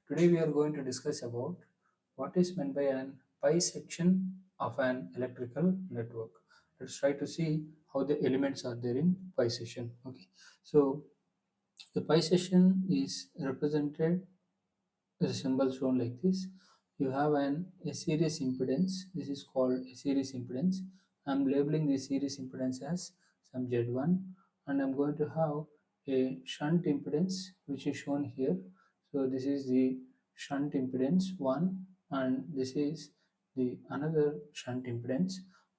Today we are going to discuss about what is meant by an pi section of an electrical network. Let's try to see how the elements are there in pi section. Okay, so the pi section is represented as a symbol shown like this. You have a series impedance. This is called a series impedance. I'm labeling this series impedance as some Z1, and I'm going to have a shunt impedance which is shown here. So this is the shunt impedance 1, and this is the another shunt impedance.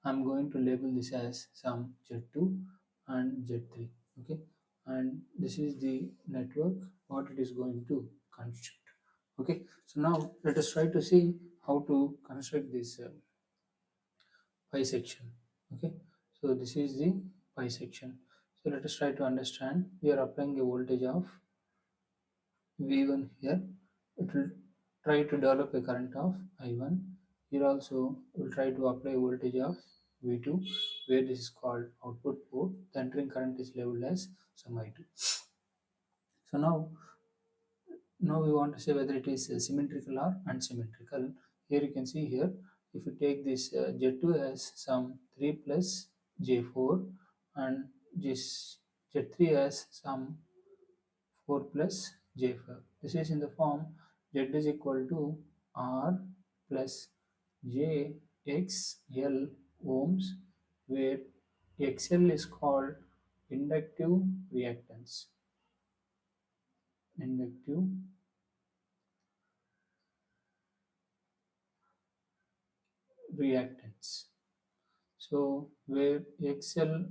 I'm going to label this as some Z2 and Z3. Okay, and this is the network what it is going to construct. Okay, so now let us try to see how to construct this pi section. Okay, so this is the pi section. So let us try to understand. We are applying a voltage of V1 here. It will try to develop a current of I1. Here also will try to apply voltage of V2, where this is called output port. The entering current is labeled as some I2. So now we want to say whether it is symmetrical or unsymmetrical. Here you can see here, if you take this Z2 as some 3 plus J4 and this Z3 as some 4 plus J5. This is in the form Z is equal to R plus JXL ohms, where XL is called inductive reactance. Inductive reactance. So where XL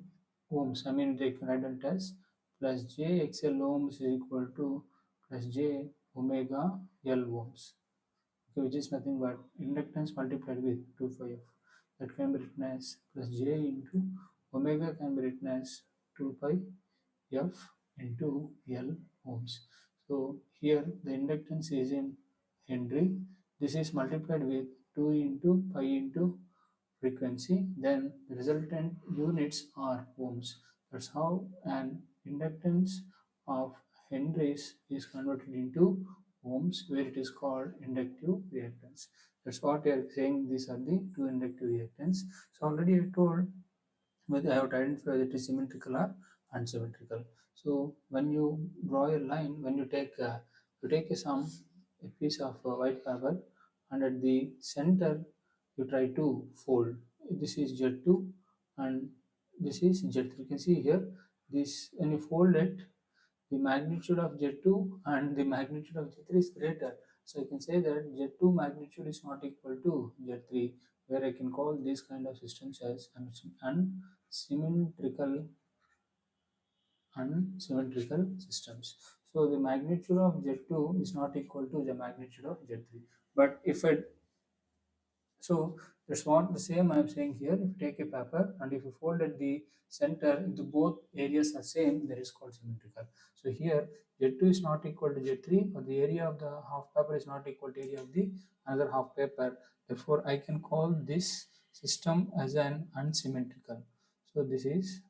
ohms, I mean they can write it as plus J XL ohms is equal to plus J omega L ohms, okay, which is nothing but inductance multiplied with 2 pi f. That can be written as plus J into omega can be written as 2 pi f into L ohms. So here the inductance is in Henry. This is multiplied with 2 into pi into frequency, then the resultant units are ohms. That's how an inductance of Henry's is converted into ohms, where it is called inductive reactance. That's what we are saying. These are the two inductive reactants. So already I told whether I have to identify whether it is symmetrical or unsymmetrical. So when you draw a line, when you take a piece of white paper, and at the center you try to fold. This is Z2 and this is Z3. You can see here this when you fold it, the magnitude of Z2 and the magnitude of Z3 is greater. So I can say that Z2 magnitude is not equal to Z3, where I can call these kind of systems as unsymmetrical systems. So the magnitude of Z2 is not equal to the magnitude of Z3. But if I so that's what the same I am saying here. If you take a paper and if you fold at the center, if the both areas are same, that is called symmetrical. So here Z2 is not equal to Z3, or the area of the half paper is not equal to area of the another half paper. Therefore, I can call this system as an unsymmetrical. So this is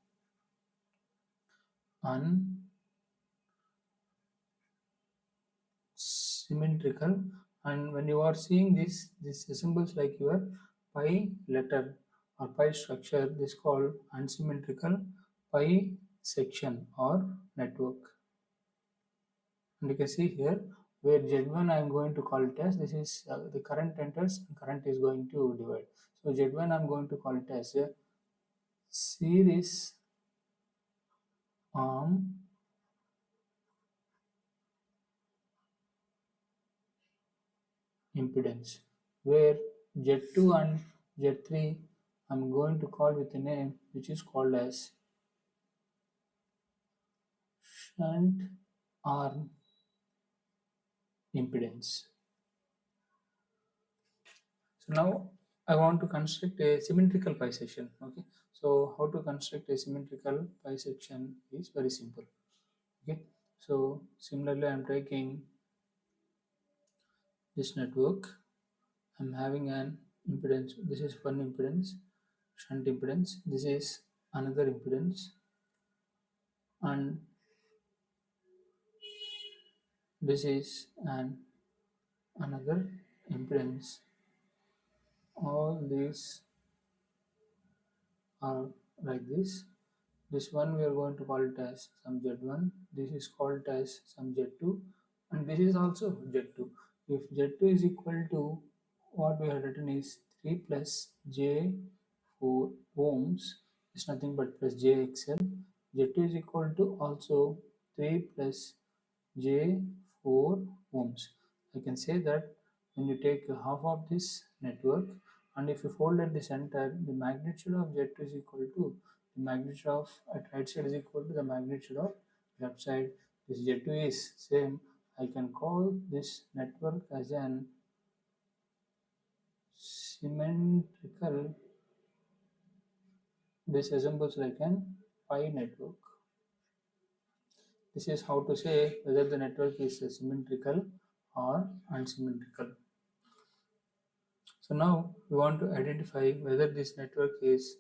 unsymmetrical, and when you are seeing this symbols like your pi letter or pi structure, this called unsymmetrical pi section or network. And you can see here where Z1 I am going to call it as, this is the current enters and current is going to divide. So Z1 I am going to call it as a series arm impedance, where Z2 and Z3 I'm going to call with a name which is called as shunt arm impedance. So now I want to construct a symmetrical pi section. Okay, so how to construct a symmetrical pi section is very simple. Okay, so similarly I'm taking this network. I'm having an impedance. This is one impedance, shunt impedance. This is another impedance, and this is an another impedance. All these are like this. This one we are going to call it as some Z1. This is called as some Z2, and this is also Z2. If Z2 is equal to what we have written is 3 plus J4 ohms is nothing but plus JXL. Z2 is equal to also 3 plus J4 ohms. I can say that when you take half of this network and if you fold at the center, the magnitude of Z2 is equal to the magnitude of at right side is equal to the magnitude of left side. This Z2 is same. I can call this network as an symmetrical. This resembles like an pi network. This is how to say whether the network is symmetrical or unsymmetrical. So now we want to identify whether this network is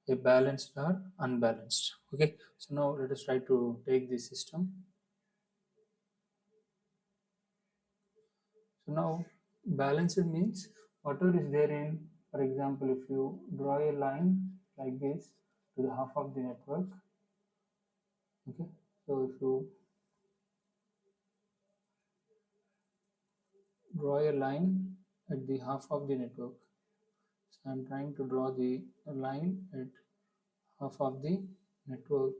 a balanced or unbalanced. Okay, so now let us try to take this system. So now balanced means whatever is there in, for example, if you draw a line like this to the half of the network, okay, so if you draw a line at the half of the network, so I'm trying to draw the line at half of the network.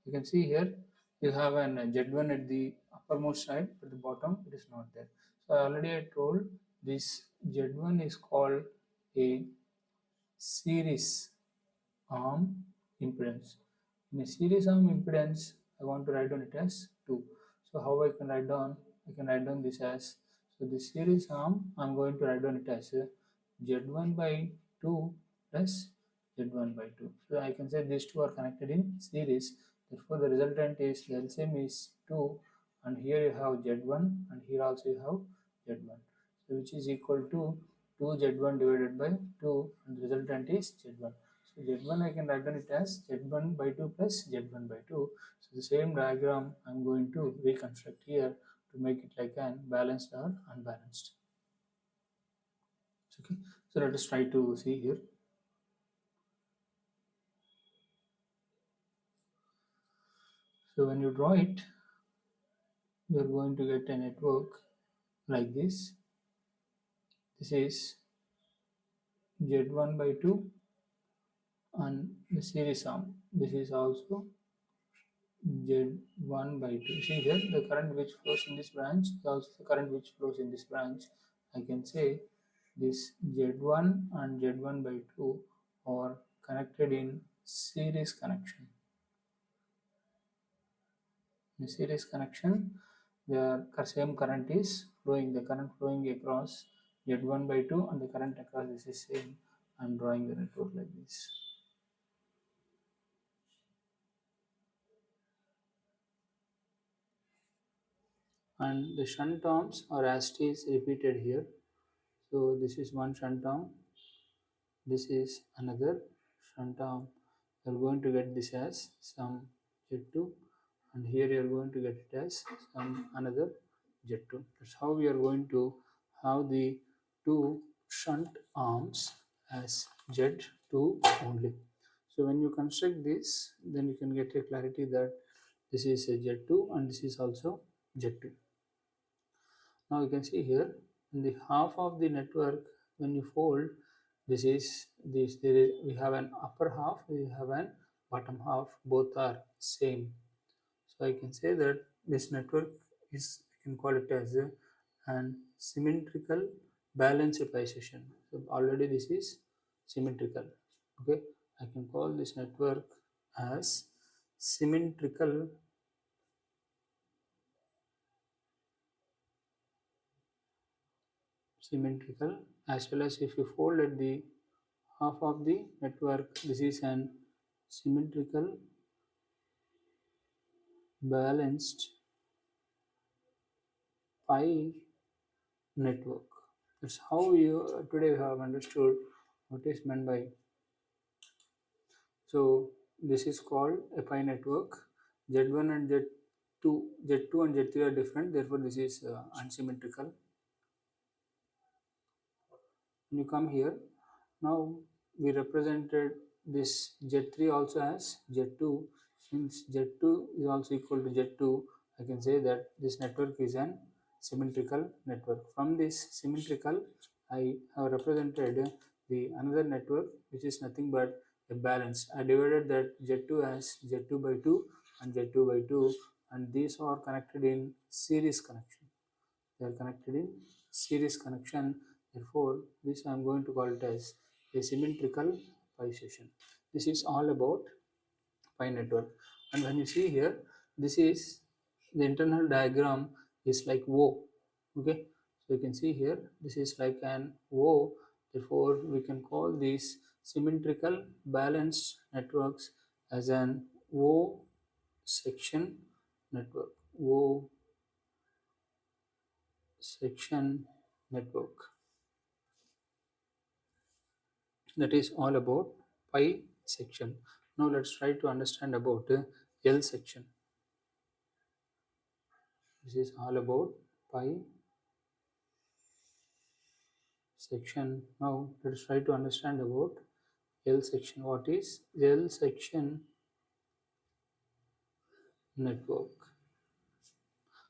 You can see here you have an Z1 at the uppermost side, but the bottom it is not there. So already I told this Z1 is called a series arm impedance. In a series arm impedance, I want to write down it as 2. So how I can write down? I can write down this as, so the series arm, I'm going to write down it as Z1 by 2 plus Z1 by 2. So I can say these two are connected in series. Therefore, the resultant is the LCM is 2, and here you have Z1, and here also you have Z1. So which is equal to 2Z1 divided by 2, and the resultant is Z1. So Z1 I can write down it as Z1 by 2 plus Z1 by 2. So the same diagram I'm going to reconstruct here to make it like an balanced or unbalanced. Okay, so let us try to see here. So when you draw it, you are going to get a network like this. This is Z1 by 2 and the series arm. This is also Z1 by 2. See here, the current which flows in this branch is also the current which flows in this branch. I can say this Z1 and Z1 by 2 are connected in series connection. In series connection, the same current is flowing, the current flowing across Z1 by 2 and the current across this is same. I'm drawing the network like this. And the shunt arms are as it is repeated here. So this is one shunt arm, this is another shunt arm. You are going to get this as some Z2, and here you are going to get it as some another Z2. That's how we are going to have the two shunt arms as Z2 only. So when you construct this, then you can get a clarity that this is a Z2 and this is also Z2. Now you can see here in the half of the network when you fold, this is this there is we have an upper half, we have an bottom half, both are same. So I can say that this network is, I can call it as an symmetrical balanced bisection. So already this is symmetrical. Okay, I can call this network as symmetrical as well as if you fold at the half of the network, this is an symmetrical balanced pi network. That's how you today we have understood what is meant by. So this is called a pi network. Z1 and Z2 and Z3 are different, therefore this is unsymmetrical. When you come here, now we represented this Z3 also as Z2. Since Z2 is also equal to Z2, I can say that this network is an symmetrical network. From this symmetrical, I have represented the another network which is nothing but a balance. I divided that Z2 as Z2 by 2 and Z2 by 2, and these are connected in series connection. They are connected in series connection. Therefore, this I am going to call it as a symmetrical pi session. This is all about pi network. And when you see here, this is the internal diagram is like O. Okay, so you can see here, this is like an O. Therefore, we can call these symmetrical balanced networks as an O section network. O section network. That is all about pi section. Now let's try to understand about L section. This is all about pi section. Now let's try to understand about L section. What is L section network?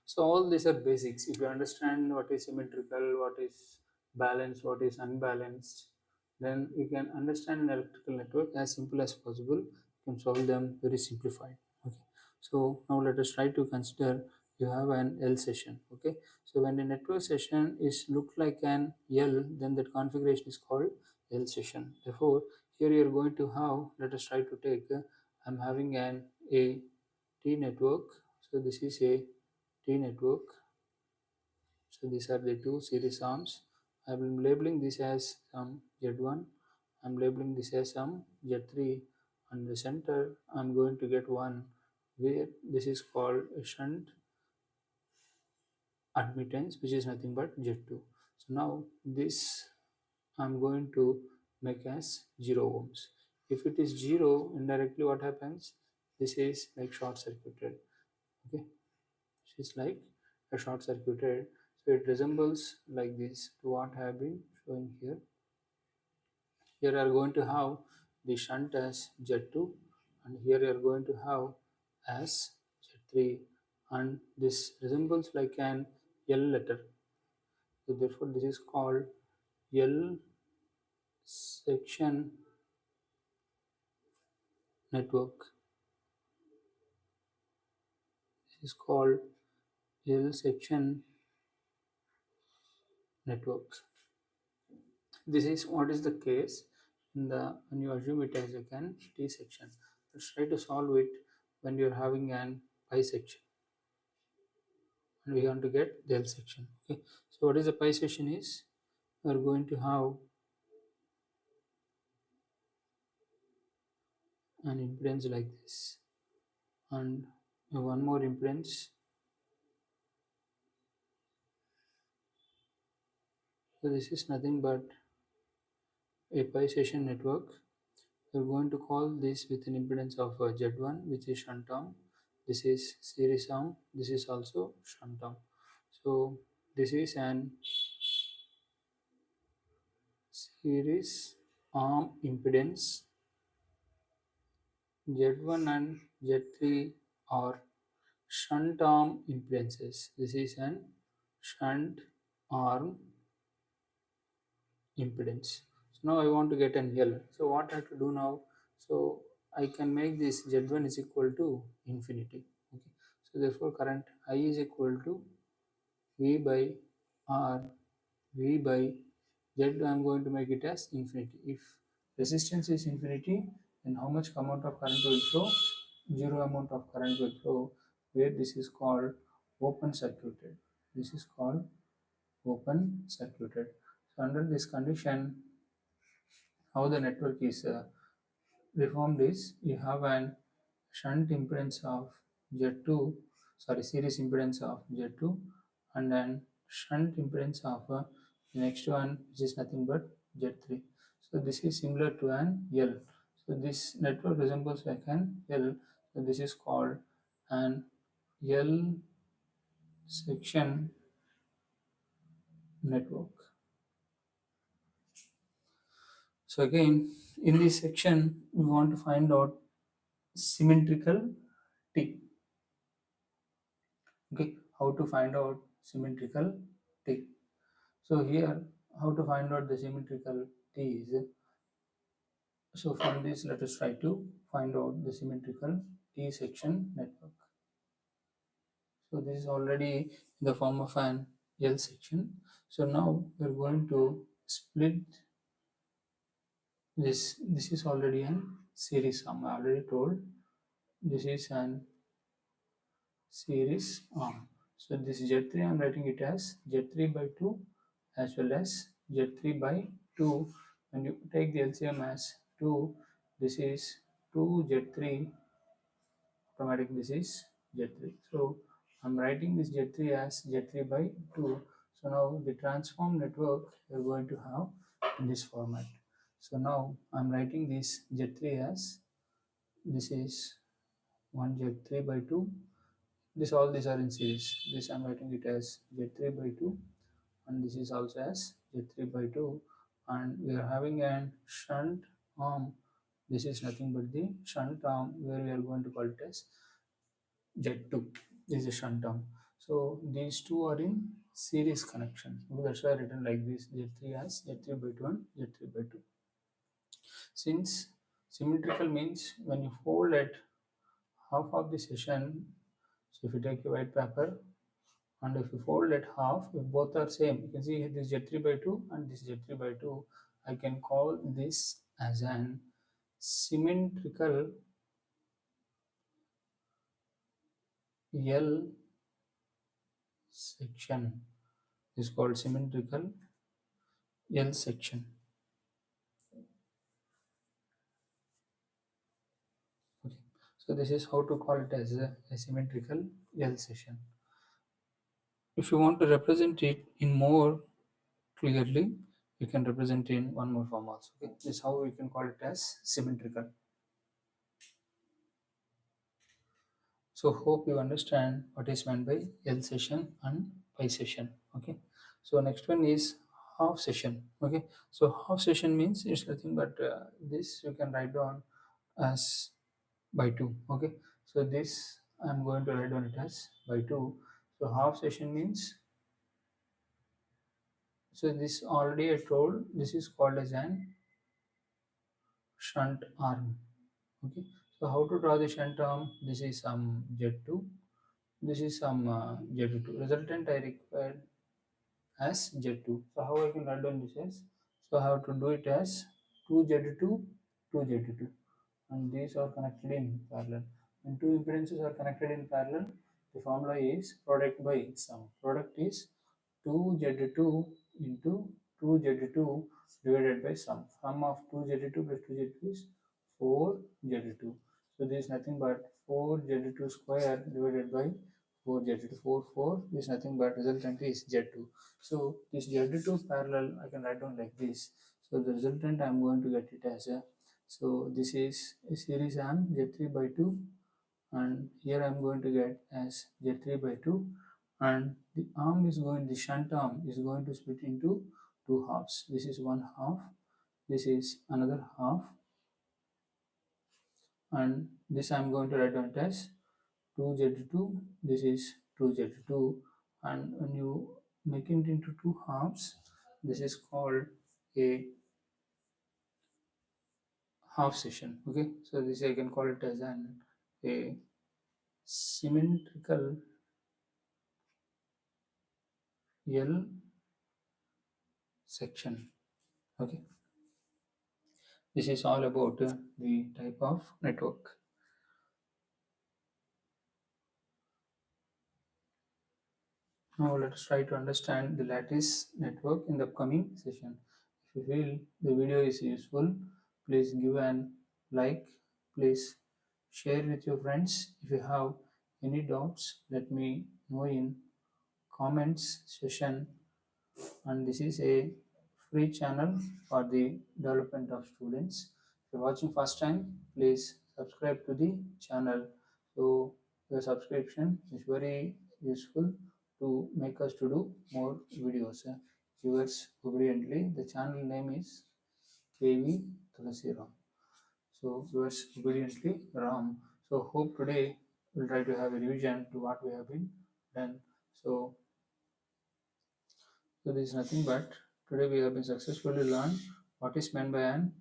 So all these are basics. If you understand what is symmetrical, what is balanced, what is unbalanced, then you can understand an electrical network as simple as possible. You can solve them very simplified. Okay. So now let us try to consider you have an L session. Okay. So when the network session is look like an L, then that configuration is called L session. Therefore, here you are going to have. Let us try to take. I'm having an a T network. So this is a T network. So these are the two series arms. I'm labeling this as some Z1. I'm labeling this as some Z3. And the center, I'm going to get one where this is called a shunt admittance, which is nothing but Z2. So now this I'm going to make as 0 ohms. If it is 0, indirectly what happens? This is like short circuited. Okay, this is like a short circuited. So it resembles like this to what I have been showing here. Here are going to have the shunt as Z2, and here you are going to have as Z3, and this resembles like an L letter. So therefore this is called L section network. This is called L section network. This is what is the case in the when you assume it as a can T section. Let's try to solve it when you're having an pi section and we want to get the L section. Okay, so what is the pi section is? We are going to have an impedance like this and one more impedance. So this is nothing but a pi section network. We're going to call this with an impedance of Z1, which is shunt arm. This is series arm. This is also shunt arm. So this is an series arm impedance. Z1 and Z3 are shunt arm impedances. This is an shunt arm impedance. So now I want to get an L. So what I have to do now? So I can make this Z1 is equal to infinity. Okay. So therefore current I is equal to V by R, V by Z. I am going to make it as infinity. If resistance is infinity, then how much amount of current will flow? Zero amount of current will flow, where this is called open circuited. This is called open circuited. So under this condition, how the network is reformed is you have an shunt impedance of Z2, sorry, series impedance of Z2, and then shunt impedance of the next one, which is nothing but Z3. So this is similar to an L. So this network resembles like an L. So this is called an L section network. So again, in this section we want to find out symmetrical t. Okay, how to find out symmetrical t. So here, how to find out the symmetrical t is, so from this let us try to find out the symmetrical t section network. So this is already in the form of an L section. So now we are going to split this. This is already an series sum. I already told this is an series arm. So this Z3 I am writing it as Z3 by 2 as well as Z3 by 2. When you take the LCM as 2, this is 2 Z3, automatic this is Z3. So I'm writing this Z3 as Z3 by 2. So now the transform network we are going to have in this format. So now I'm writing this Z3 as, this is 1 Z3 by 2. This, all these are in series. This I'm writing it as Z3 by 2, and this is also as Z3 by 2, and we are having an shunt arm. This is nothing but the shunt arm where we are going to call it as Z2. This is a shunt arm. So these two are in series connection. So that's why I written like this, Z3 as Z3 by 2 and Z3 by 2. Since symmetrical means when you fold at half of the session, so if you take a white paper and if you fold at half, if both are same, you can see this Z3 by 2 and this Z3 by 2, I can call this as an symmetrical L section. Is called symmetrical L section. Okay. So this is how to call it as a symmetrical L section. If you want to represent it in more clearly, you can represent in one more form also. Okay. This is how we can call it as symmetrical. So hope you understand what is meant by L session and pi session. Okay. So next one is half session. Okay. So half session means it's nothing but this you can write down as by 2. Okay. So this I'm going to write down it as by 2. So half session means, so this already I told, this is called as an shunt arm. Okay. So how to draw the shunt arm? This is some Z2. This is some Z2. Resultant I require as Z2. So how I can write down this as? So I have to do it as 2Z2, 2Z2, and these are connected in parallel. When two impedances are connected in parallel, the formula is product by sum. Product is 2Z2 into 2Z2 divided by sum. Sum of 2Z2 plus 2Z2 is 4Z2. So this is nothing but 4Z2 square divided by 4Z2. 4 is nothing but resultant is Z2. So this Z2 parallel I can write down like this. So the resultant I am going to get it as a, so this is a series arm Z3 by 2, and here I am going to get as Z3 by 2, and the arm is going, the shunt arm is going to split into two halves. This is one half, this is another half, and this I am going to write down it as 2Z2, this is 2Z2, and when you make it into two halves, this is called a half session. Okay, so this I can call it as an a symmetrical L section. Okay, this is all about the type of network. Now let us try to understand the lattice network in the upcoming session. If you feel the video is useful, please give an like, please share with your friends. If you have any doubts, let me know in comments section. And this is a free channel for the development of students. If you're watching first time, please subscribe to the channel. So your subscription is very useful to make us to do more videos. Viewers obediently. The channel name is kvthulasi ram. So viewers, obediently ram. So hope today we'll try to have a revision to what we have been done. So this is nothing but today we have been successfully learned what is meant by an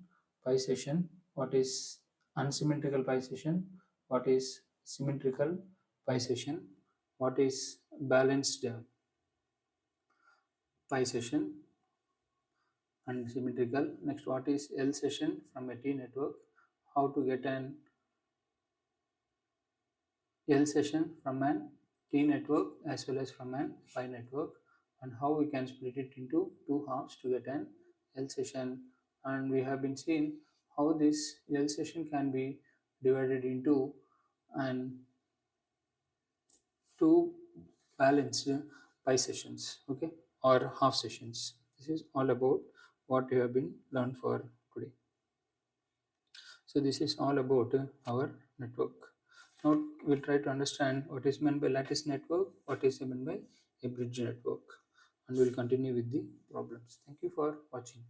pi session, what is unsymmetrical pi session, what is symmetrical pi session, what is balanced pi session and symmetrical. Next, what is L session from a T network, how to get an L session from an T network as well as from an pi network, and how we can split it into two halves to get an L session. And we have been seeing how this L session can be divided into and two balanced pi sessions, okay, or half sessions. This is all about what we have been learned for today. So this is all about our network. Now we'll try to understand what is meant by lattice network, what is meant by a bridge network, and we'll continue with the problems. Thank you for watching.